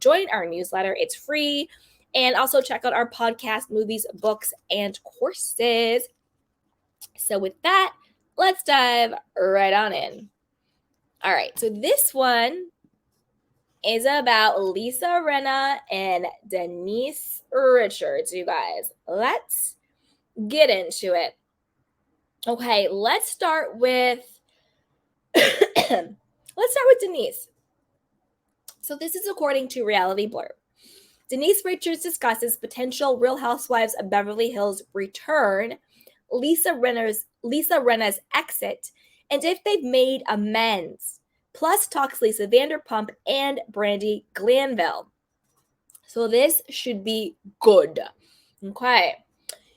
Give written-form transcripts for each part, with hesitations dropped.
join our newsletter. It's free. And also check out our podcast, movies, books, and courses. So with that, let's dive right on in. All right, so this one is about Lisa Rinna and Denise Richards, you guys. Let's get into it. Okay, let's start with Denise. So this is according to Reality Blurb. Denise Richards discusses potential Real Housewives of Beverly Hills return, Lisa Rinna's exit, and if they've made amends. Plus talks Lisa Vanderpump and Brandi Glanville. So this should be good. Okay.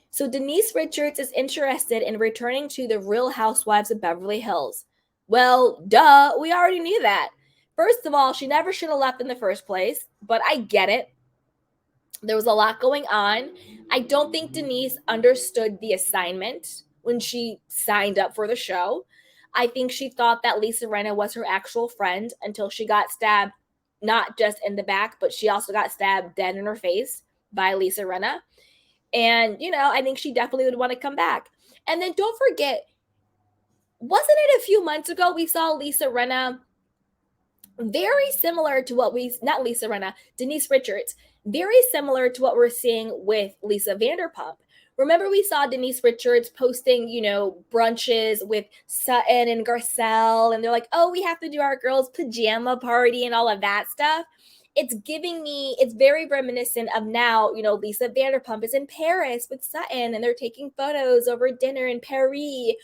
So Denise Richards is interested in returning to the Real Housewives of Beverly Hills. Well, duh, we already knew that. First of all, she never should have left in the first place, but I get it. There was a lot going on. I don't think Denise understood the assignment when she signed up for the show. I think she thought that Lisa Rinna was her actual friend until she got stabbed, not just in the back, but she also got stabbed dead in her face by Lisa Rinna. And, I think she definitely would want to come back. And then don't forget, wasn't it a few months ago we saw Lisa Rinna very similar to Denise Richards, very similar to what we're seeing with Lisa Vanderpump. Remember we saw Denise Richards posting, brunches with Sutton and Garcelle, and they're like, oh, we have to do our girls' pajama party and all of that stuff. It's very reminiscent of now, Lisa Vanderpump is in Paris with Sutton and they're taking photos over dinner in Paris.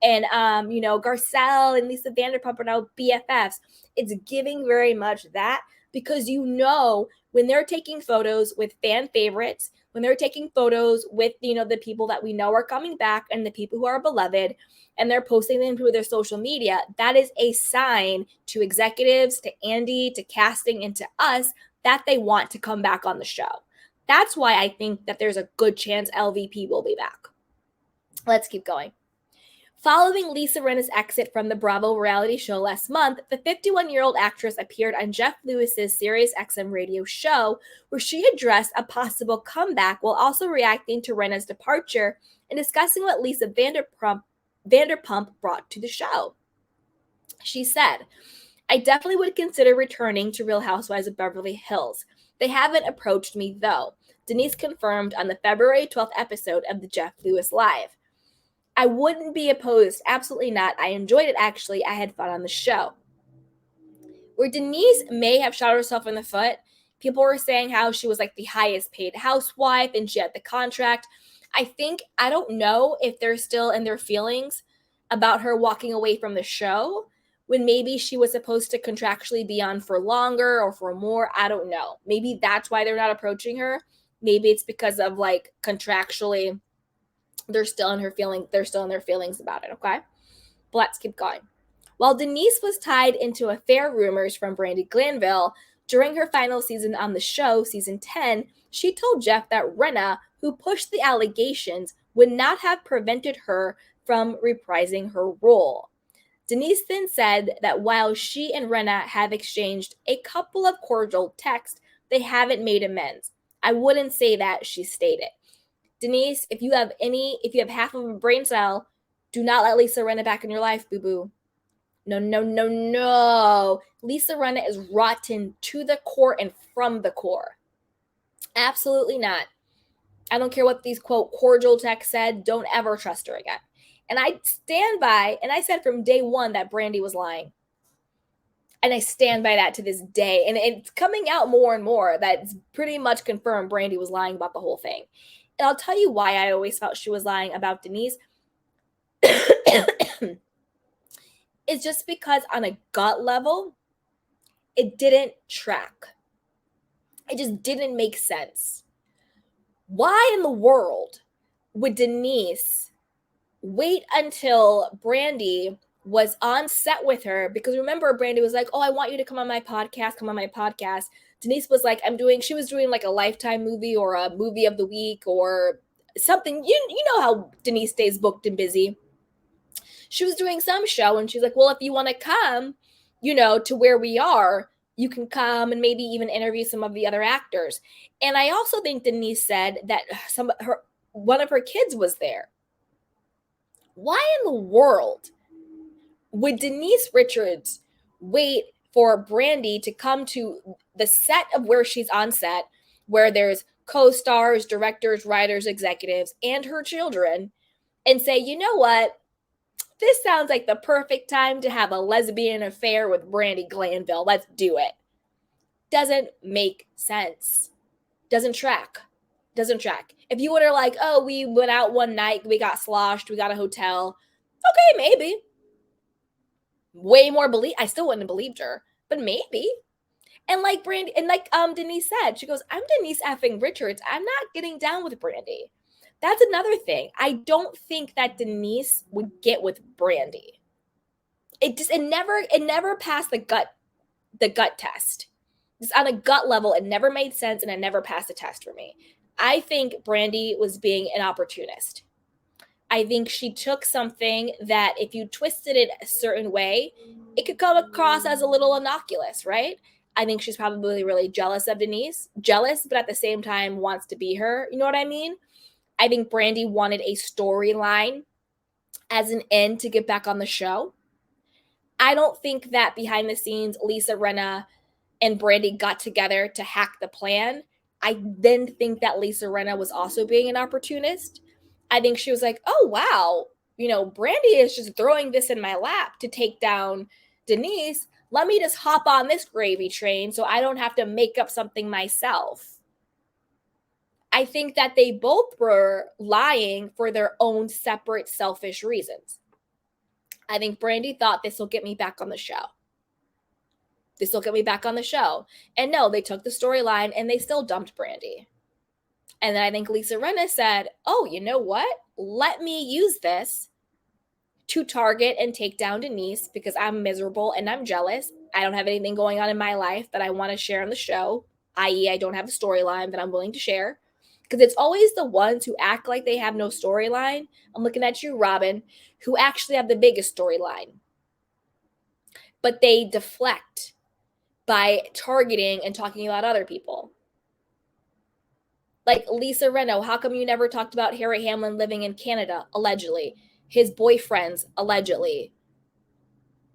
And, Garcelle and Lisa Vanderpump are now BFFs. It's giving very much that because, when they're taking photos with fan favorites, when they're taking photos with, the people that we know are coming back and the people who are beloved, and they're posting them through their social media, that is a sign to executives, to Andy, to casting, and to us that they want to come back on the show. That's why I think that there's a good chance LVP will be back. Let's keep going. Following Lisa Rinna's exit from the Bravo reality show last month, the 51-year-old actress appeared on Jeff Lewis's Sirius XM radio show, where she addressed a possible comeback while also reacting to Rinna's departure and discussing what Lisa Vanderpump brought to the show. She said, I definitely would consider returning to Real Housewives of Beverly Hills. They haven't approached me, though, Denise confirmed on the February 12th episode of the Jeff Lewis Live. I wouldn't be opposed. Absolutely not. I enjoyed it, actually. I had fun on the show. Where Denise may have shot herself in the foot, people were saying how she was like the highest paid housewife and she had the contract. I don't know if they're still in their feelings about her walking away from the show when maybe she was supposed to contractually be on for longer or for more. I don't know. Maybe that's why they're not approaching her. Maybe it's because of like contractually they're still in their feelings about it, okay? But let's keep going. While Denise was tied into affair rumors from Brandi Glanville, during her final season on the show, season 10, she told Jeff that Rinna, who pushed the allegations, would not have prevented her from reprising her role. Denise then said that while she and Rinna have exchanged a couple of cordial texts, they haven't made amends. I wouldn't say that, she stated. Denise, if you have half of a brain cell, do not let Lisa Rinna back in your life, boo-boo. No. Lisa Rinna is rotten to the core and from the core. Absolutely not. I don't care what these, quote, cordial texts said. Don't ever trust her again. And I stand by, and I said from day one that Brandi was lying. And I stand by that to this day. And it's coming out more and more that it's pretty much confirmed Brandi was lying about the whole thing. And I'll tell you why I always felt she was lying about Denise. It's just because on a gut level, it didn't track. It just didn't make sense. Why in the world would Denise wait until Brandi was on set with her? Because remember, Brandi was like, oh, I want you to come on my podcast. Denise was like, she was doing like a Lifetime movie or a movie of the week or something. You know how Denise stays booked and busy. She was doing some show and she's like, well, if you want to come, to where we are, you can come and maybe even interview some of the other actors. And I also think Denise said that one of her kids was there. Why in the world would Denise Richards wait for Brandi to come to the set of where she's on set, where there's co-stars, directors, writers, executives, and her children, and say, you know what? This sounds like the perfect time to have a lesbian affair with Brandi Glanville. Let's do it. Doesn't make sense. Doesn't track. If you were like, oh, we went out one night, we got sloshed, we got a hotel. Okay, maybe. Way more I still wouldn't have believed her, but maybe. And like Brandi, and like Denise said, she goes, I'm Denise effing Richards. I'm not getting down with Brandi. That's another thing. I don't think that Denise would get with Brandi. It never passed the gut test. Just on a gut level, it never made sense and it never passed the test for me. I think Brandi was being an opportunist. I think she took something that if you twisted it a certain way, it could come across as a little innocuous, right? I think she's probably really jealous of Denise. Jealous, but at the same time wants to be her. You know what I mean? I think Brandi wanted a storyline as an end to get back on the show. I don't think that behind the scenes, Lisa Rinna and Brandi got together to hack the plan. I then think that Lisa Rinna was also being an opportunist. I think she was like, oh, wow, Brandi is just throwing this in my lap to take down Denise. Let me just hop on this gravy train so I don't have to make up something myself. I think that they both were lying for their own separate selfish reasons. I think Brandi thought this will get me back on the show. And no, they took the storyline and they still dumped Brandi. And then I think Lisa Rinna said, oh, you know what? Let me use this to target and take down Denise because I'm miserable and I'm jealous. I don't have anything going on in my life that I want to share on the show, i.e. I don't have a storyline that I'm willing to share. Because it's always the ones who act like they have no storyline. I'm looking at you, Robin, who actually have the biggest storyline. But they deflect by targeting and talking about other people. Like Lisa Rinna, how come you never talked about Harry Hamlin living in Canada, allegedly? His boyfriends, allegedly.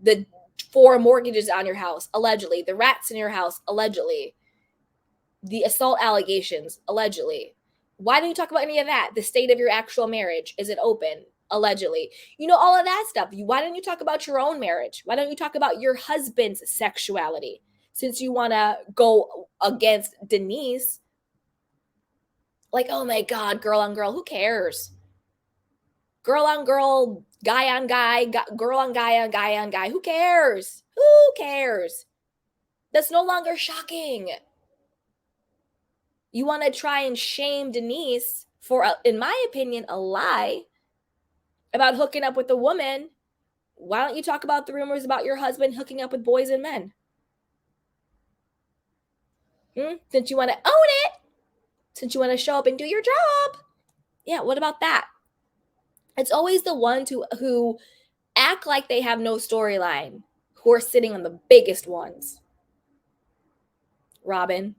The 4 mortgages on your house, allegedly. The rats in your house, allegedly. The assault allegations, allegedly. Why don't you talk about any of that? The state of your actual marriage. Is it open? Allegedly. All of that stuff. Why don't you talk about your own marriage? Why don't you talk about your husband's sexuality? Since you want to go against Denise. Like, oh my God, girl on girl. Who cares? Girl on girl, guy on guy, girl on guy on guy on guy. Who cares? Who cares? That's no longer shocking. You want to try and shame Denise for, in my opinion, a lie about hooking up with a woman. Why don't you talk about the rumors about your husband hooking up with boys and men? Since you want to own it, since you want to show up and do your job. Yeah, what about that? It's always the ones who act like they have no storyline who are sitting on the biggest ones. Robin.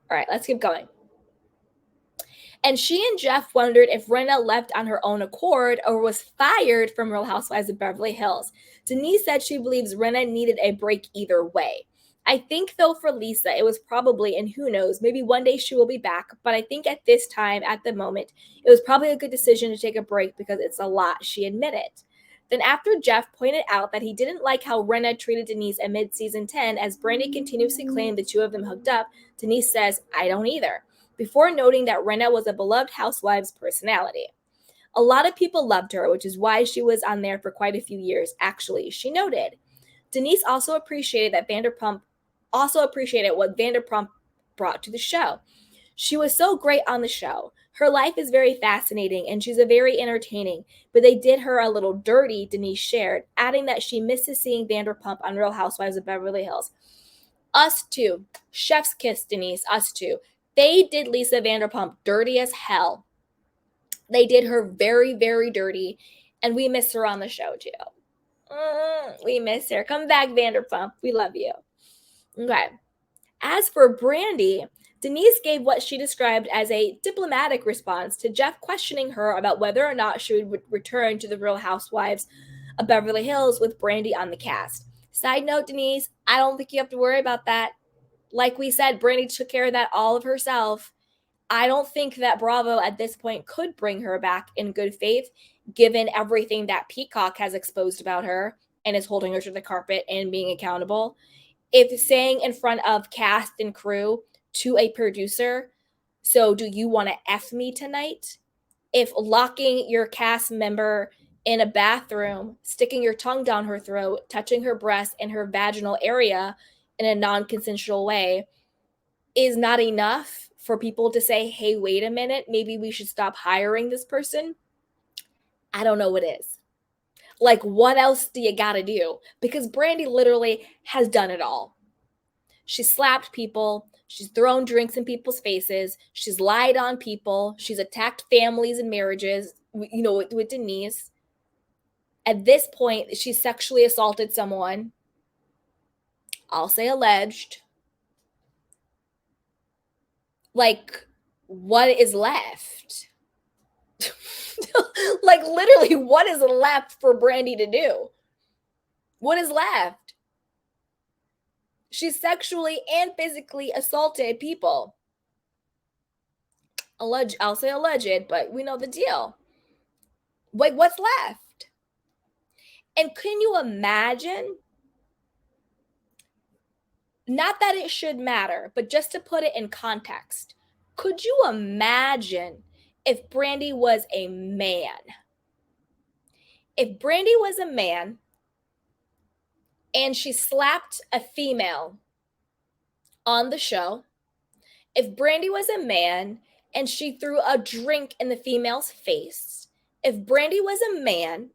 All right, let's keep going. And she and Jeff wondered if Rinna left on her own accord or was fired from Real Housewives of Beverly Hills. Denise said she believes Rinna needed a break either way. I think, though, for Lisa, it was probably, and who knows, maybe one day she will be back. But I think at this time, at the moment, it was probably a good decision to take a break because it's a lot, she admitted. Then after Jeff pointed out that he didn't like how Rinna treated Denise at mid-season 10, as Brandi continuously claimed the two of them hooked up, Denise says, I don't either, before noting that Rinna was a beloved housewives personality. A lot of people loved her, which is why she was on there for quite a few years, actually, she noted. Denise also appreciated what Vanderpump brought to the show. She was so great on the show. Her life is very fascinating and she's a very entertaining, but they did her a little dirty, Denise shared, adding that she misses seeing Vanderpump on Real Housewives of Beverly Hills. Us too. Chef's kiss, Denise, us too. They did Lisa Vanderpump dirty as hell. They did her very, very dirty, and we miss her on the show too. We miss her. Come back, Vanderpump. We love you. Okay. As for Brandi, Denise gave what she described as a diplomatic response to Jeff questioning her about whether or not she would return to the Real Housewives of Beverly Hills with Brandi on the cast. Side note, Denise, I don't think you have to worry about that. Like we said, Brandi took care of that all of herself. I don't think that Bravo at this point could bring her back in good faith, given everything that Peacock has exposed about her and is holding her to the carpet and being accountable. If saying in front of cast and crew to a producer, so do you want to F me tonight? If locking your cast member in a bathroom, sticking your tongue down her throat, touching her breast and her vaginal area in a non consensual way is not enough for people to say, hey, wait a minute, maybe we should stop hiring this person, I don't know what is. Like, what else do you got to do? Because Brandi literally has done it all. She's slapped people. She's thrown drinks in people's faces. She's lied on people. She's attacked families and marriages, with Denise. At this point, she sexually assaulted someone. I'll say alleged. Like, what is left? Like, literally, what is left for Brandi to do? What is left? She sexually and physically assaulted people. I'll say alleged, but we know the deal. Like, what's left? And can you imagine? Not that it should matter, but just to put it in context, could you imagine if Brandi was a man? If Brandi was a man and she slapped a female on the show, if Brandi was a man and she threw a drink in the female's face, if Brandi was a man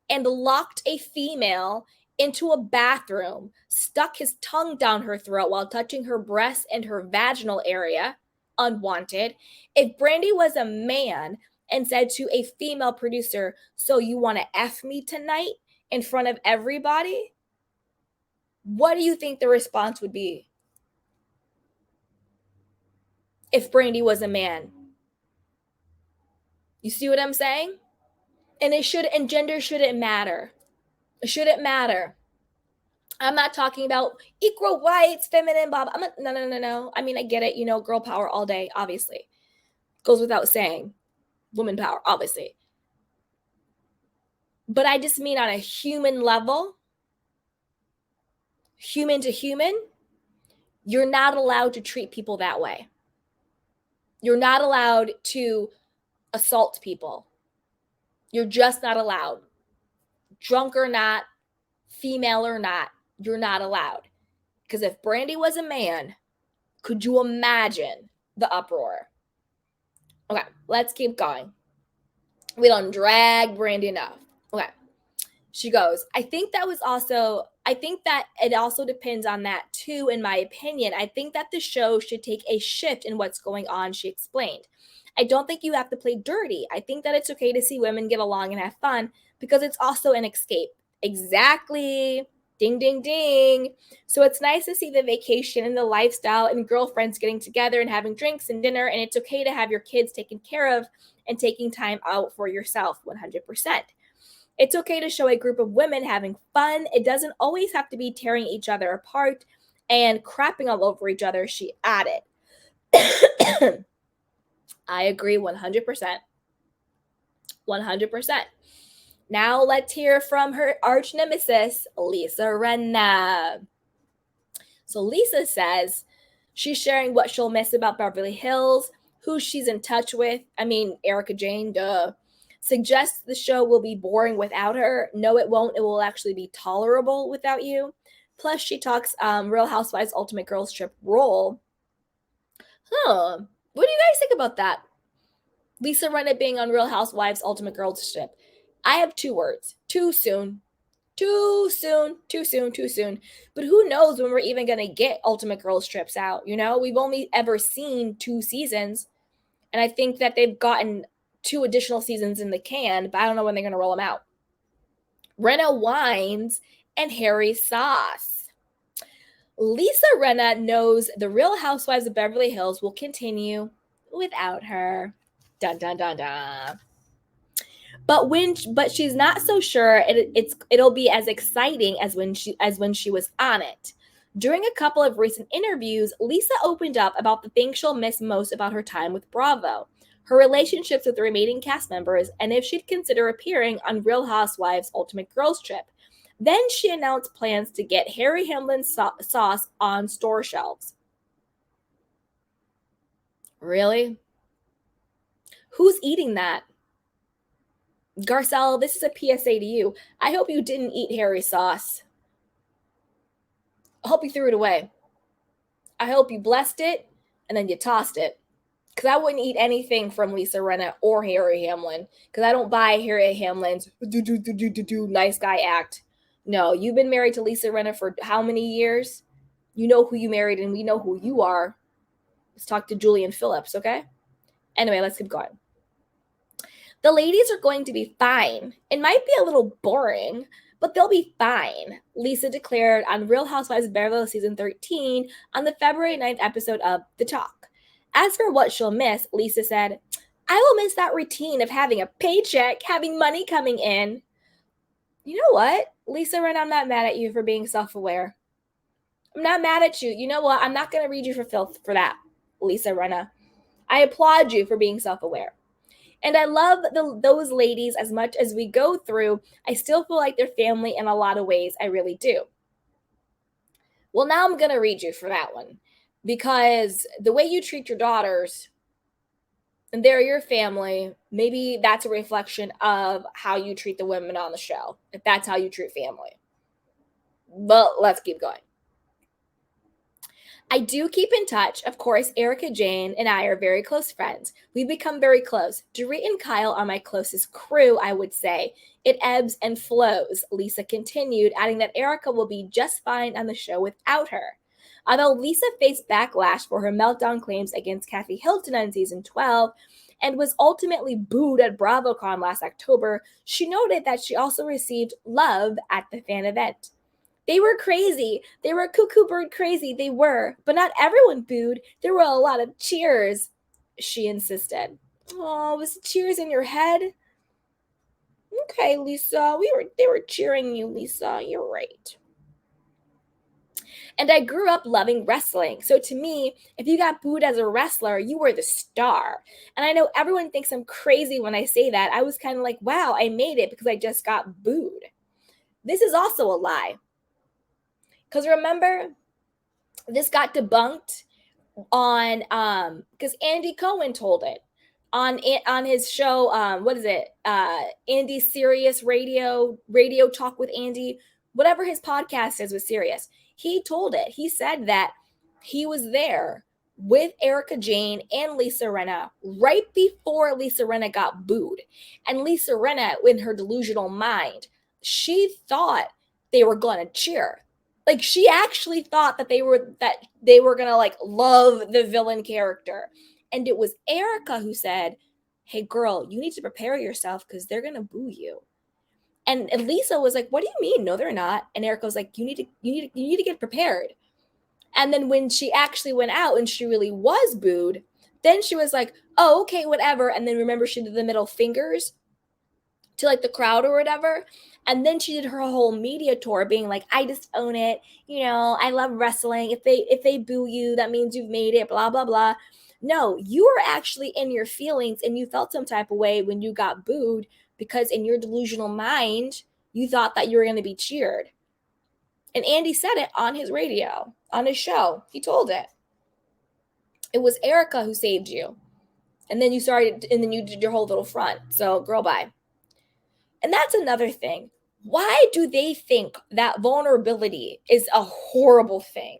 and locked a female into a bathroom, stuck his tongue down her throat while touching her breast and her vaginal area, unwanted, if Brandi was a man and said to a female producer, so you want to F me tonight in front of everybody, what do you think the response would be? If Brandi was a man. You see what I'm saying? And gender shouldn't matter. It shouldn't matter. I'm not talking about equal rights, feminine, blah, blah. No. I mean, I get it, girl power all day, obviously. Goes without saying. Woman power, obviously. But I just mean on a human level, human to human, you're not allowed to treat people that way. You're not allowed to assault people. You're just not allowed. Drunk or not, female or not, you're not allowed. Because if Brandi was a man, could you imagine the uproar? Okay, let's keep going. We don't drag Brandi enough. Okay. She goes, I think that it also depends on that too, in my opinion. I think that the show should take a shift in what's going on, she explained. I don't think you have to play dirty. I think that it's okay to see women get along and have fun because it's also an escape. Exactly. Ding, ding, ding. So it's nice to see the vacation and the lifestyle and girlfriends getting together and having drinks and dinner. And it's okay to have your kids taken care of and taking time out for yourself 100%. It's okay to show a group of women having fun. It doesn't always have to be tearing each other apart and crapping all over each other, she added. I agree 100%. 100%. Now let's hear from her arch nemesis, Lisa Rinna. So Lisa says she's sharing what she'll miss about Beverly Hills, who she's in touch with. I mean, Erica Jane, duh. Suggests the show will be boring without her. No, it won't. It will actually be tolerable without you. Plus, she talks Real Housewives Ultimate Girls Trip role. What do you guys think about that? Lisa Rinna being on Real Housewives Ultimate Girls Trip. I have 2 words. Too soon. Too soon. But who knows when we're even going to get Ultimate Girls Trips out, We've only ever seen 2 seasons. And I think that they've gotten 2 additional seasons in the can, but I don't know when they're going to roll them out. Rinna Wines and Harry Sauce. Lisa Rinna knows the Real Housewives of Beverly Hills will continue without her. Dun dun dun dun. But she's not so sure it'll be as exciting as when she was on it. During a couple of recent interviews, Lisa opened up about the things she'll miss most about her time with Bravo, her relationships with the remaining cast members, and if she'd consider appearing on Real Housewives Ultimate Girls Trip. Then she announced plans to get Harry Hamlin's sauce on store shelves. Really? Who's eating that? Garcelle, this is a PSA to you. I hope you didn't eat Harry's sauce. I hope you threw it away. I hope you blessed it and then you tossed it. Because I wouldn't eat anything from Lisa Rinna or Harry Hamlin. Because I don't buy Harry Hamlin's nice guy act. No, you've been married to Lisa Rinna for how many years? You know who you married and we know who you are. Let's talk to Julian Phillips, okay? Anyway, let's keep going. The ladies are going to be fine. It might be a little boring, but they'll be fine, Lisa declared on Real Housewives of Beverly Hills Season 13 on the February 9th episode of The Talk. As for what she'll miss, Lisa said, I will miss that routine of having a paycheck, having money coming in. You know what, Lisa Rinna, I'm not mad at you for being self-aware. I'm not mad at you. You know what? I'm not going to read you for filth for that, Lisa Rinna. I applaud you for being self-aware. And I love those ladies as much as we go through. I still feel like they're family in a lot of ways. I really do. Well, now I'm going to read you for that one. Because the way you treat your daughters, and they're your family, maybe that's a reflection of how you treat the women on the show. If that's how you treat family. But let's keep going. I do keep in touch. Of course, Erica Jane and I are very close friends. We've become very close. Dorit and Kyle are my closest crew, I would say. It ebbs and flows, Lisa continued, adding that Erica will be just fine on the show without her. Although Lisa faced backlash for her meltdown claims against Kathy Hilton on season 12 and was ultimately booed at BravoCon last October, she noted that she also received love at the fan event. They were crazy. They were cuckoo bird crazy. They were. But not everyone booed. There were a lot of cheers, she insisted. Oh, was it cheers in your head? Okay, Lisa. They were cheering you, Lisa. You're right. And I grew up loving wrestling. So to me, if you got booed as a wrestler, you were the star. And I know everyone thinks I'm crazy when I say that. I was kind of like, wow, I made it because I just got booed. This is also a lie. Because remember, this got debunked on because Andy Cohen told it on his show. What is it? Andy Sirius Radio Talk with Andy, whatever his podcast is with Sirius. He told it. He said that he was there with Erica Jane and Lisa Rinna right before Lisa Rinna got booed. And Lisa Rinna, in her delusional mind, she thought they were going to cheer. Like, she actually thought that they were going to like love the villain character. And it was Erica who said, hey girl, you need to prepare yourself because they're going to boo you. And Lisa was like, what do you mean? No, they're not. And Erica was like, you need to get prepared. And then when she actually went out and she really was booed, then she was like, oh, okay, whatever. And then remember, she did the middle fingers to like the crowd or whatever. And then she did her whole media tour being like, I just own it. You know, I love wrestling. If they boo you, that means you've made it, blah, blah, blah. No, you were actually in your feelings and you felt some type of way when you got booed because in your delusional mind, you thought that you were going to be cheered. And Andy said it on his radio, on his show. He told it. It was Erica who saved you. And then you did your whole little front. So, girl, bye. And that's another thing. Why do they think that vulnerability is a horrible thing?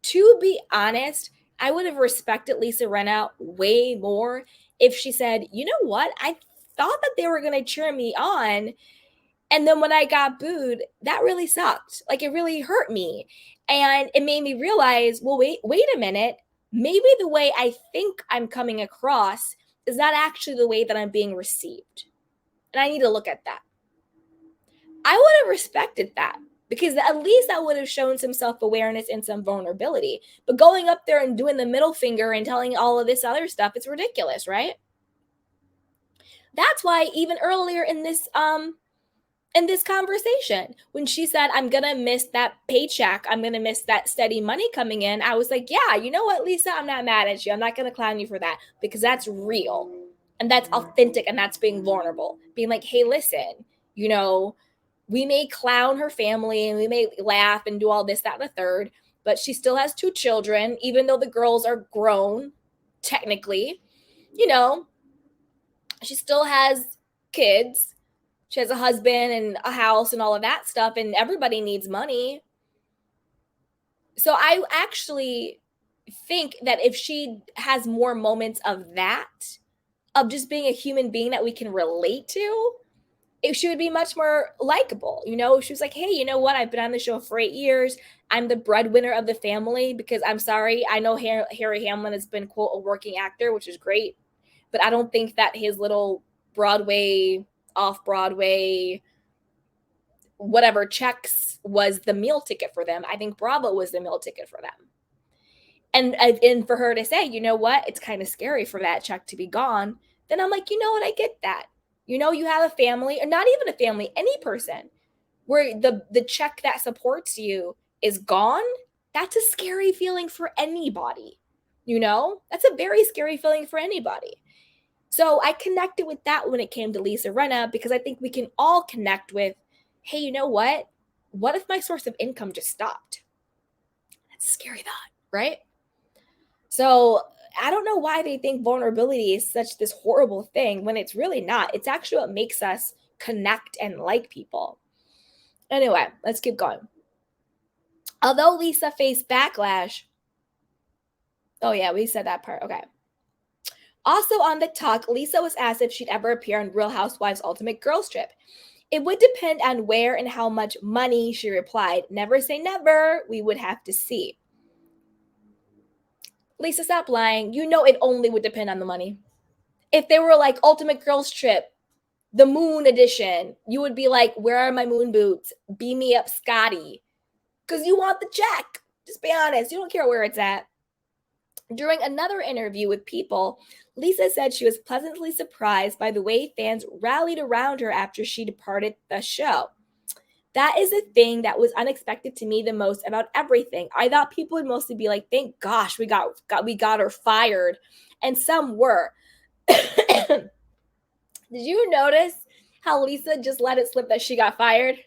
To be honest, I would have respected Lisa Rinna way more if she said, you know what? I thought that they were going to cheer me on. And then when I got booed, that really sucked. Like, it really hurt me. And it made me realize, well, wait a minute. Maybe the way I think I'm coming across is not actually the way that I'm being received. And I need to look at that. I would have respected that. because at least that would have shown some self-awareness and some vulnerability. But going up there and doing the middle finger and telling all of this other stuff, it's ridiculous, right? That's why even earlier in this conversation, when she said, I'm gonna miss that paycheck, I'm gonna miss that steady money coming in, I was like, yeah, you know what, Lisa, I'm not mad at you. I'm not gonna clown you for that, because that's real and that's authentic and that's being vulnerable. Being like, hey, listen, you know, we may clown her family and we may laugh and do all this, that, and the third, but she still has 2 children, even though the girls are grown, technically, you know, she still has kids. She has a husband and a house and all of that stuff, and everybody needs money. So I actually think that if she has more moments of that, of just being a human being that we can relate to, she would be much more likable. You know, she was like, hey, you know what? I've been on the show for 8 years. I'm the breadwinner of the family, because I'm sorry, I know Harry Hamlin has been, quote, a working actor, which is great, but I don't think that his little Broadway, off-Broadway, whatever checks was the meal ticket for them. I think Bravo was the meal ticket for them. And for her to say, you know what, it's kind of scary for that check to be gone, then I'm like, you know what, I get that. You know, you have a family, or not even a family, any person, where the check that supports you is gone. That's a scary feeling for anybody. You know, that's a very scary feeling for anybody. So I connected with that when it came to Lisa Rinna, because I think we can all connect with, hey, you know what? What if my source of income just stopped? That's a scary thought, right? So I don't know why they think vulnerability is such this horrible thing when it's really not. It's actually what makes us connect and like people. Anyway, let's keep going. Although Lisa faced backlash. Oh, yeah, we said that part. Okay. Also on the talk, Lisa was asked if she'd ever appear on Real Housewives Ultimate Girls Trip. It would depend on where and how much money, she replied. Never say never. We would have to see. Lisa, stop lying. You know it only would depend on the money. If they were like Ultimate Girls Trip, the moon edition, you would be like, where are my moon boots? Beam me up, Scotty. Because you want the check. Just be honest. You don't care where it's at. During another interview with People, Lisa said she was pleasantly surprised by the way fans rallied around her after she departed the show. That is the thing that was unexpected to me the most about everything. I thought people would mostly be like, thank gosh, we got her fired. And some were. Did you notice how Lisa just let it slip that she got fired?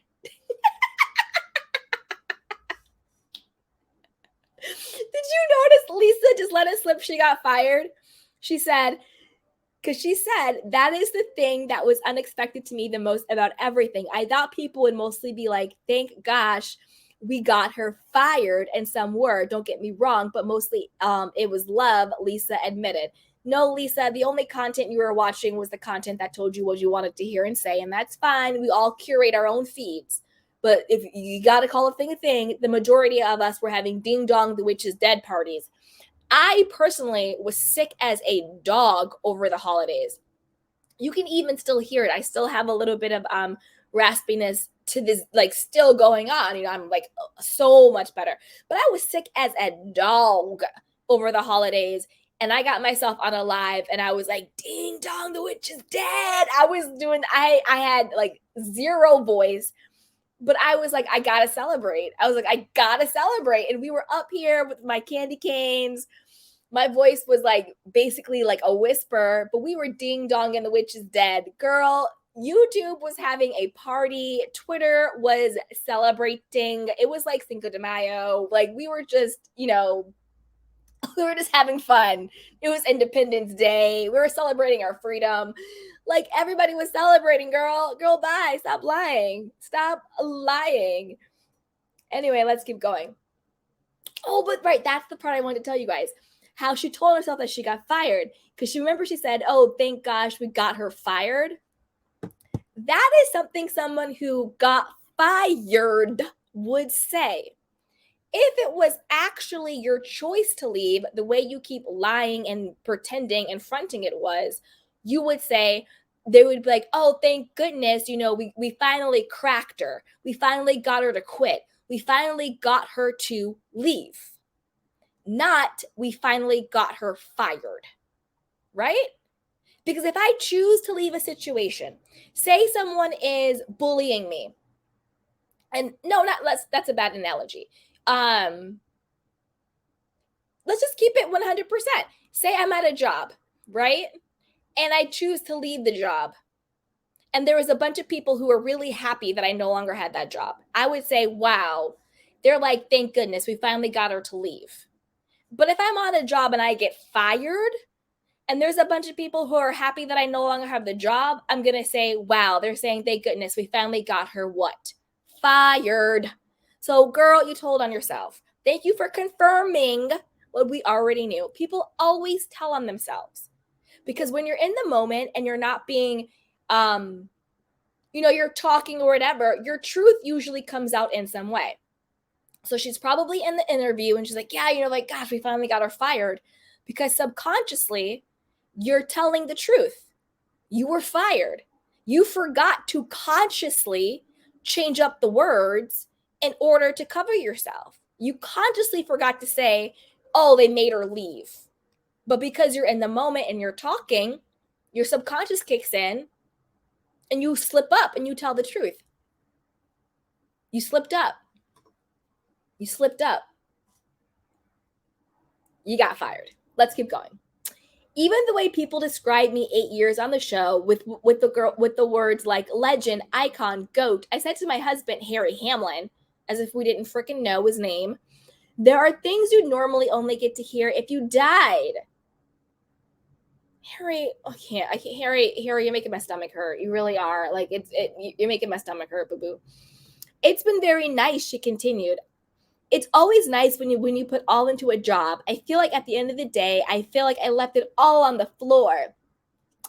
Did you notice Lisa just let it slip she got fired? She said, because she said, that is the thing that was unexpected to me the most about everything. I thought people would mostly be like, thank gosh, we got her fired. And some were, don't get me wrong, but mostly it was love, Lisa admitted. No, Lisa, the only content you were watching was the content that told you what you wanted to hear and say, and that's fine. We all curate our own feeds. But if you got to call a thing, the majority of us were having Ding Dong, the Witch is Dead parties. I personally was sick as a dog over the holidays. You can even still hear it. I still have a little bit of raspiness to this, like, still going on. You know, I'm like so much better. But I was sick as a dog over the holidays. And I got myself on a live and I was like, ding dong, the witch is dead. I had like zero voice. But I was like, I gotta celebrate. And we were up here with my candy canes. My voice was like basically like a whisper, but we were ding dong and the witch is dead. Girl, YouTube was having a party. Twitter was celebrating. It was like Cinco de Mayo. Like we were just, you know, we were just having fun. It was Independence Day. We were celebrating our freedom. Like everybody was celebrating, girl. Girl, bye. Stop lying. Stop lying. Anyway, let's keep going. Oh, but right, that's the part I wanted to tell you guys. How she told herself that she got fired. Because she said, oh, thank gosh, we got her fired. That is something someone who got fired would say. If it was actually your choice to leave, the way you keep lying and pretending and fronting it was, you would say, they would be like, oh, thank goodness, we finally cracked her. We finally got her to quit. We finally got her to leave. Not, we finally got her fired, right? Because if I choose to leave a situation, say someone is bullying me, and no, that's a bad analogy. Let's just keep it 100%. Say I'm at a job, right? And I choose to leave the job. And there was a bunch of people who were really happy that I no longer had that job. I would say, wow, they're like, thank goodness, we finally got her to leave. But if I'm on a job and I get fired, and there's a bunch of people who are happy that I no longer have the job, I'm going to say, wow, they're saying, thank goodness, we finally got her what? Fired. So, girl, you told on yourself. Thank you for confirming what we already knew. People always tell on themselves. Because when you're in the moment and you're not being, you're talking or whatever, your truth usually comes out in some way. So she's probably in the interview and she's like, yeah, like, gosh, we finally got her fired. Because subconsciously, you're telling the truth. You were fired. You forgot to consciously change up the words in order to cover yourself. You consciously forgot to say, oh, they made her leave. But because you're in the moment and you're talking, your subconscious kicks in and you slip up and you tell the truth. You slipped up. You slipped up. You got fired. Let's keep going. Even the way people describe me 8 years on the show with the words like legend, icon, goat. I said to my husband, Harry Hamlin, as if we didn't freaking know his name, there are things you normally only get to hear if you died. Harry, I can't. Harry, you're making my stomach hurt. You really are. Like you're making my stomach hurt, boo-boo. It's been very nice, she continued. It's always nice when you put all into a job. I feel like at the end of the day, I feel like I left it all on the floor.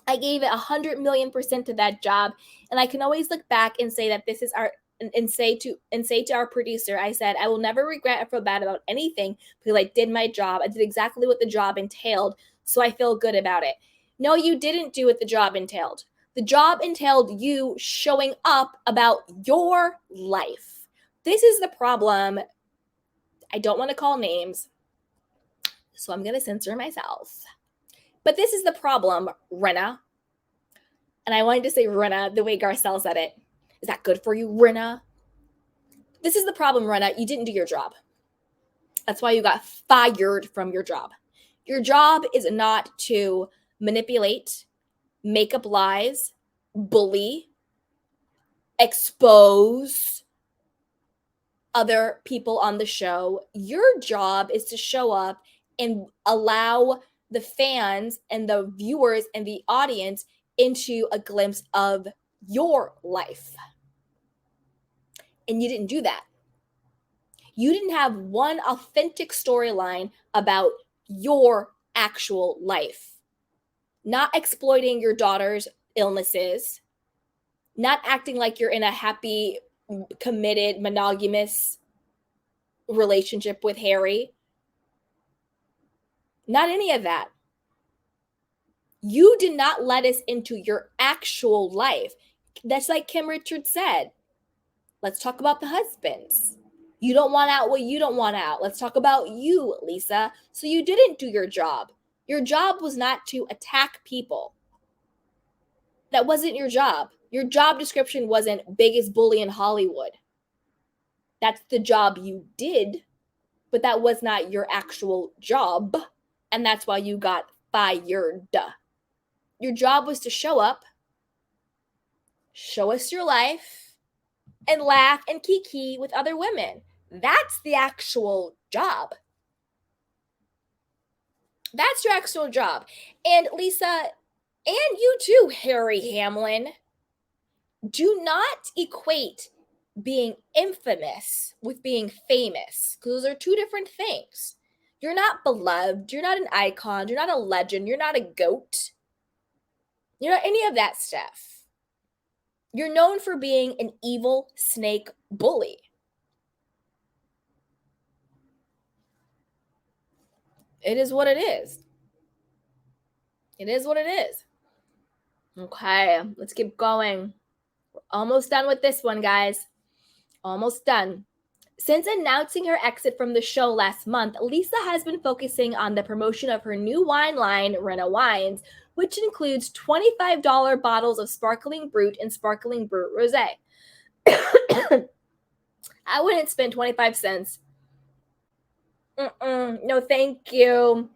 I gave it 100,000,000% to that job, and I can always look back and say that this is our and say to our producer, I said, I will never regret or feel bad about anything because I did my job. I did exactly what the job entailed, so I feel good about it. No, you didn't do what the job entailed. The job entailed you showing up about your life. This is the problem. I don't want to call names, so I'm going to censor myself. But this is the problem, Rinna. And I wanted to say Rinna the way Garcelle said it. Is that good for you, Rinna? This is the problem, Rinna. You didn't do your job. That's why you got fired from your job. Your job is not to manipulate, make up lies, bully, expose other people on the show. Your job is to show up and allow the fans and the viewers and the audience into a glimpse of your life. And you didn't do that. You didn't have one authentic storyline about your actual life. Not exploiting your daughter's illnesses, not acting like you're in a happy, committed, monogamous relationship with Harry. Not any of that. You did not let us into your actual life. That's like Kim Richards said. Let's talk about the husbands. You don't want out what you don't want out. Let's talk about you, Lisa. So you didn't do your job. Your job was not to attack people. That wasn't your job. Your job description wasn't biggest bully in Hollywood. That's the job you did, but that was not your actual job. And that's why you got fired. Your job was to show up, show us your life, and laugh and kiki with other women. That's the actual job. That's your actual job. And Lisa, and you too, Harry Hamlin, do not equate being infamous with being famous, because those are two different things. You're not beloved. You're not an icon. You're not a legend. You're not a goat. You're not any of that stuff. You're known for being an evil snake bully. It is what it is. It is what it is. Okay, let's keep going. We're almost done with this one, guys. Almost done. Since announcing her exit from the show last month, Lisa has been focusing on the promotion of her new wine line, Rinna Wines, which includes $25 bottles of Sparkling Brut and Sparkling Brut Rosé. I wouldn't spend 25 cents. No, thank you.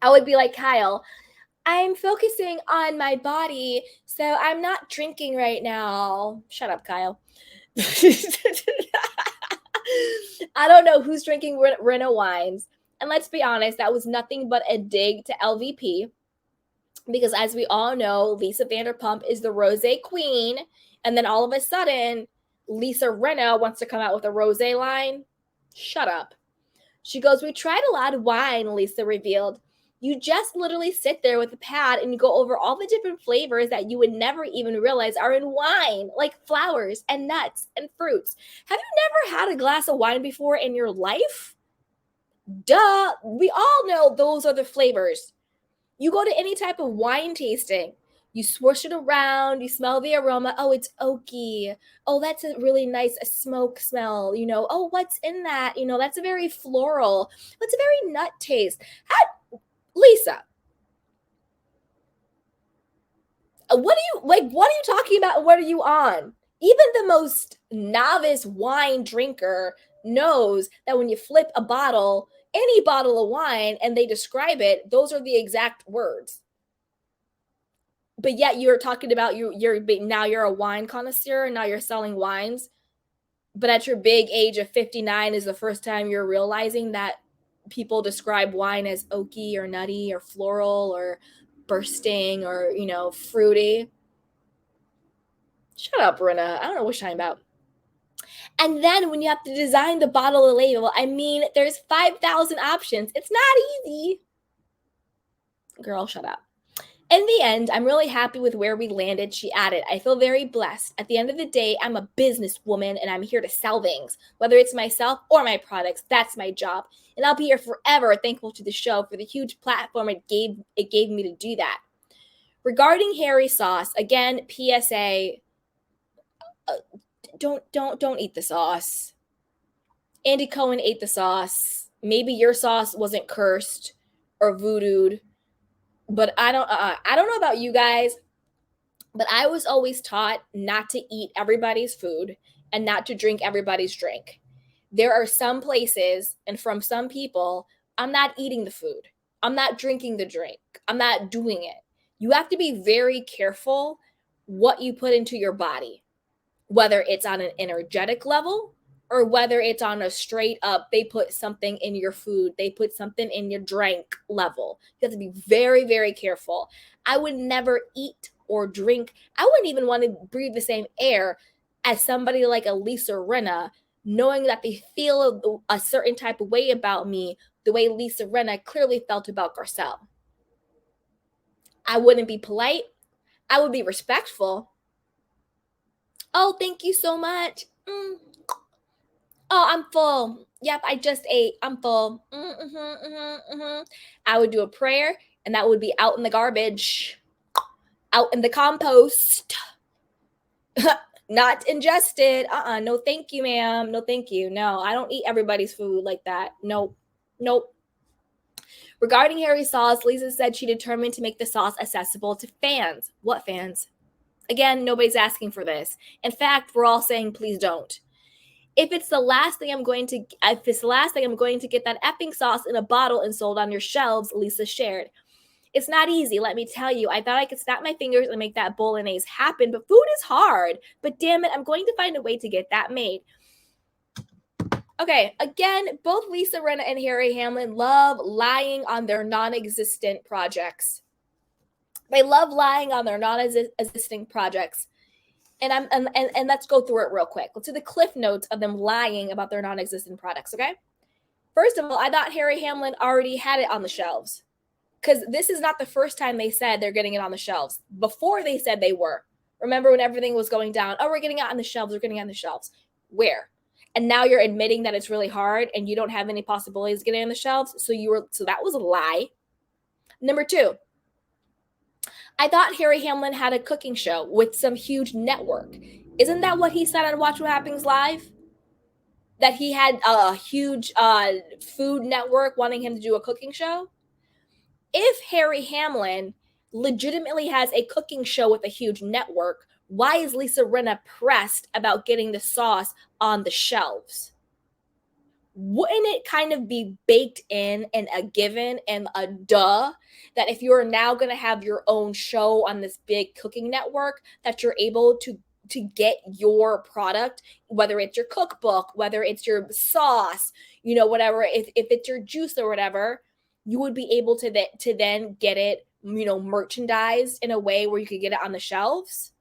I would be like, Kyle, I'm focusing on my body, so I'm not drinking right now. Shut up, Kyle. I don't know who's drinking Rinna wines. And let's be honest, that was nothing but a dig to LVP. Because as we all know, Lisa Vanderpump is the rosé queen. And then all of a sudden, Lisa Rinna wants to come out with a rosé line. Shut up. She goes, we tried a lot of wine, Lisa revealed. You just literally sit there with a pad and you go over all the different flavors that you would never even realize are in wine, like flowers and nuts and fruits. Have you never had a glass of wine before in your life? Duh. We all know those are the flavors. You go to any type of wine tasting, you swoosh it around, you smell the aroma. Oh, it's oaky. Oh, that's a really nice smoke smell. Oh, what's in that? That's a very floral. That's a very nut taste. Lisa, what are you talking about? What are you on? Even the most novice wine drinker knows that when you flip a bottle, any bottle of wine, and they describe it, those are the exact words. But yet you're talking about now you're a wine connoisseur and now you're selling wines. But at your big age of 59 is the first time you're realizing that people describe wine as oaky or nutty or floral or bursting or, fruity. Shut up, Rinna. I don't know what you're talking about. And then when you have to design the bottle or label, there's 5,000 options. It's not easy. Girl, shut up. In the end, I'm really happy with where we landed, she added. I feel very blessed. At the end of the day, I'm a businesswoman and I'm here to sell things. Whether it's myself or my products, that's my job. And I'll be here forever thankful to the show for the huge platform it gave me to do that. Regarding Harry sauce, again, PSA, don't eat the sauce. Andy Cohen ate the sauce. Maybe your sauce wasn't cursed or voodooed. But I don't know about you guys, but I was always taught not to eat everybody's food and not to drink everybody's drink. There are some places and from some people, I'm not eating the food. I'm not drinking the drink. I'm not doing it. You have to be very careful what you put into your body, whether it's on an energetic level or whether it's on a straight up, they put something in your food, they put something in your drink level. You have to be very, very careful. I would never eat or drink. I wouldn't even want to breathe the same air as somebody like a Lisa Rinna, knowing that they feel a certain type of way about me, the way Lisa Rinna clearly felt about Garcelle. I wouldn't be polite. I would be respectful. Oh, thank you so much. Oh, I'm full. Yep, I just ate. I'm full. I would do a prayer, and that would be out in the garbage, out in the compost, not ingested. No, thank you, ma'am. No, thank you. No, I don't eat everybody's food like that. Nope. Regarding Harry's sauce, Lisa said she determined to make the sauce accessible to fans. What fans? Again, nobody's asking for this. In fact, we're all saying, please don't. If it's the last thing I'm going to get that effing sauce in a bottle and sold on your shelves, Lisa shared. It's not easy, let me tell you. I thought I could snap my fingers and make that bolognese happen, but food is hard. But damn it, I'm going to find a way to get that made. Okay, again, both Lisa Rinna and Harry Hamlin love lying on their non-existent projects. They love lying on their non-existing projects. And let's go through it real quick. Let's do the cliff notes of them lying about their non-existent products, okay? First of all, I thought Harry Hamlin already had it on the shelves because this is not the first time they said they're getting it on the shelves. Before they said they were. Remember when everything was going down? Oh, we're getting it on the shelves. We're getting it on the shelves. Where? And now you're admitting that it's really hard and you don't have any possibilities of getting on the shelves. So that was a lie. Number two, I thought Harry Hamlin had a cooking show with some huge network. Isn't that what he said on Watch What Happens Live? That he had a huge food network wanting him to do a cooking show? If Harry Hamlin legitimately has a cooking show with a huge network, why is Lisa Rinna pressed about getting the sauce on the shelves? Wouldn't it kind of be baked in and a given and a duh that if you're now going to have your own show on this big cooking network, that you're able to get your product, whether it's your cookbook, whether it's your sauce, whatever, if it's your juice or whatever, you would be able to then get it, merchandised in a way where you could get it on the shelves?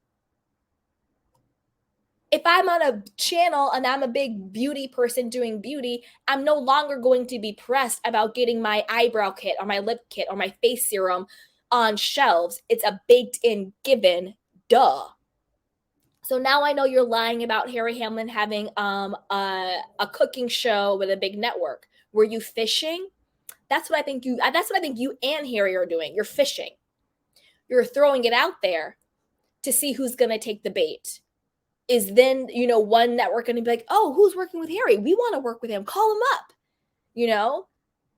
If I'm on a channel and I'm a big beauty person doing beauty, I'm no longer going to be pressed about getting my eyebrow kit or my lip kit or my face serum on shelves. It's a baked in given, duh. So now I know you're lying about Harry Hamlin having a cooking show with a big network. Were you fishing? That's what I think you and Harry are doing. You're fishing. You're throwing it out there to see who's going to take the bait. Is then, one network going to be like, oh, who's working with Harry? We want to work with him. Call him up,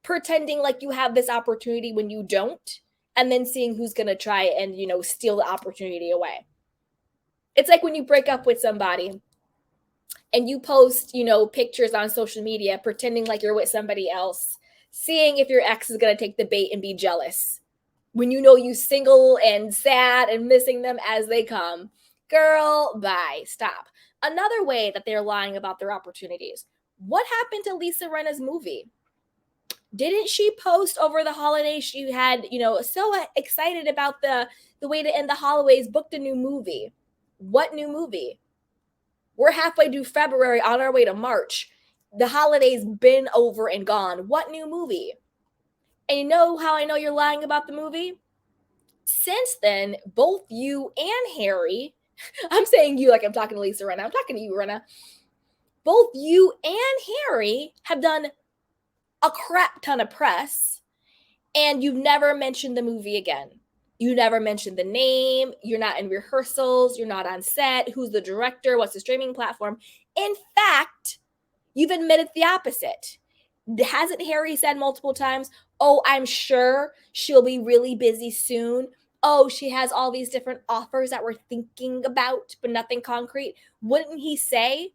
pretending like you have this opportunity when you don't, and then seeing who's going to try and, steal the opportunity away. It's like when you break up with somebody and you post, pictures on social media, pretending like you're with somebody else, seeing if your ex is going to take the bait and be jealous when you single and sad and missing them as they come. Girl, bye. Stop. Another way that they're lying about their opportunities. What happened to Lisa Rinna's movie? Didn't she post over the holidays she had, so excited about the way to end the holidays, booked a new movie? What new movie? We're halfway through February, on our way to March. The holiday's been over and gone. What new movie? And you know how I know you're lying about the movie? Since then, both you and Harry, I'm saying you like I'm talking to Lisa Rinna. I'm talking to you, Rinna. Both you and Harry have done a crap ton of press, and you've never mentioned the movie again. You never mentioned the name. You're not in rehearsals. You're not on set. Who's the director? What's the streaming platform? In fact, you've admitted the opposite. Hasn't Harry said multiple times, oh, I'm sure she'll be really busy soon. Oh, she has all these different offers that we're thinking about, but nothing concrete. Wouldn't he say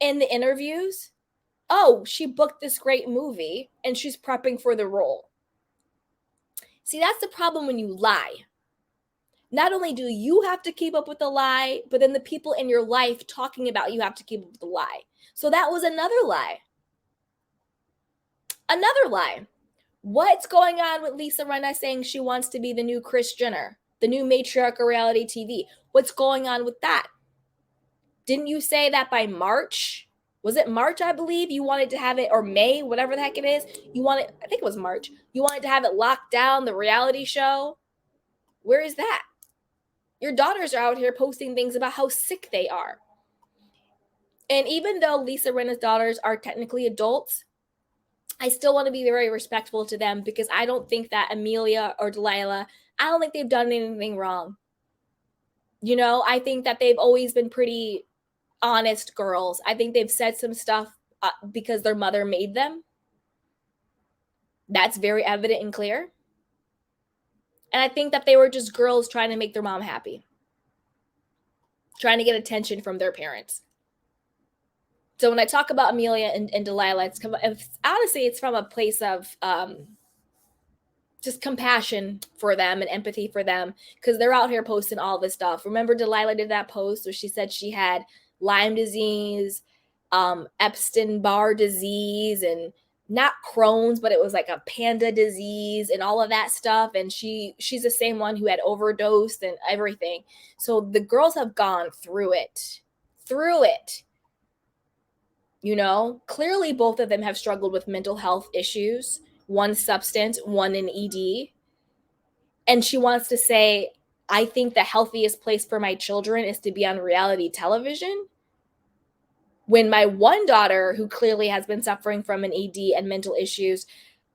in the interviews, oh, she booked this great movie and she's prepping for the role? See, that's the problem when you lie. Not only do you have to keep up with the lie, but then the people in your life talking about you have to keep up with the lie. So that was another lie. Another lie. What's going on with Lisa Rinna saying she wants to be the new Kris Jenner, the new matriarch of reality TV? What's going on with that? Didn't you say that by March? Was it March, I believe? You wanted to have it, or May, whatever the heck it is. I think it was March. You wanted to have it locked down, the reality show. Where is that? Your daughters are out here posting things about how sick they are. And even though Lisa Rinna's daughters are technically adults, I still want to be very respectful to them because I don't think that Amelia or Delilah, I don't think they've done anything wrong. I think that they've always been pretty honest girls. I think they've said some stuff because their mother made them. That's very evident and clear. And I think that they were just girls trying to make their mom happy, trying to get attention from their parents. So when I talk about Amelia and Delilah, honestly, it's from a place of just compassion for them and empathy for them because they're out here posting all this stuff. Remember Delilah did that post where she said she had Lyme disease, Epstein-Barr disease, and not Crohn's, but it was like a panda disease and all of that stuff. And she's the same one who had overdosed and everything. So the girls have gone through it. Clearly both of them have struggled with mental health issues, one substance, one in ED. And she wants to say, I think the healthiest place for my children is to be on reality television. When my one daughter, who clearly has been suffering from an ED and mental issues,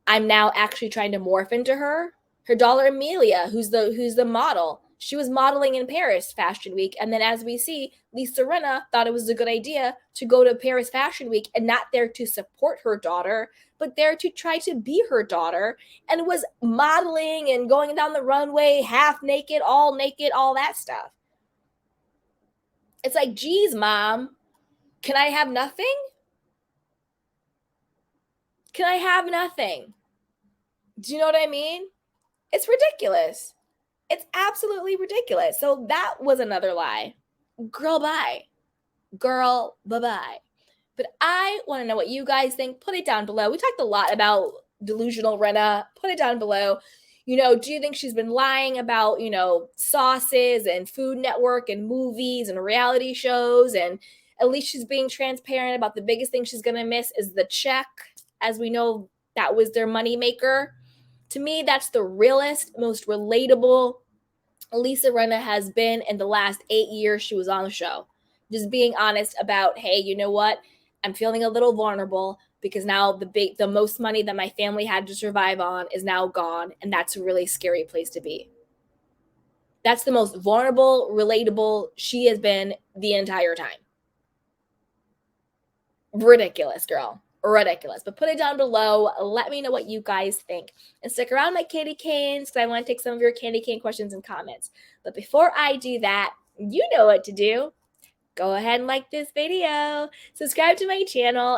I'm now actually trying to morph into her Her daughter Amelia, who's the model, she was modeling in Paris Fashion Week. And then as we see, Lisa Rinna thought it was a good idea to go to Paris Fashion Week and not there to support her daughter, but there to try to be her daughter, and was modeling and going down the runway half naked, all that stuff. It's like, geez, Mom, can I have nothing? Can I have nothing? Do you know what I mean? It's ridiculous. It's absolutely ridiculous. So that was another lie. Girl, bye. Girl, bye-bye. But I want to know what you guys think. Put it down below. We talked a lot about delusional Rinna. Put it down below. Do you think she's been lying about, sauces and Food Network and movies and reality shows? And at least she's being transparent about the biggest thing she's going to miss is the check. As we know, that was their moneymaker. To me, that's the realest, most relatable Lisa Rinna has been in the last 8 years she was on the show. Just being honest about, hey, you know what? I'm feeling a little vulnerable because now the most money that my family had to survive on is now gone, and that's a really scary place to be. That's the most vulnerable, relatable she has been the entire time. Ridiculous, girl. Ridiculous. But put it down below. Let me know what you guys think. And stick around my candy canes because I want to take some of your candy cane questions and comments. But before I do that, you know what to do. Go ahead and like this video. Subscribe to my channel.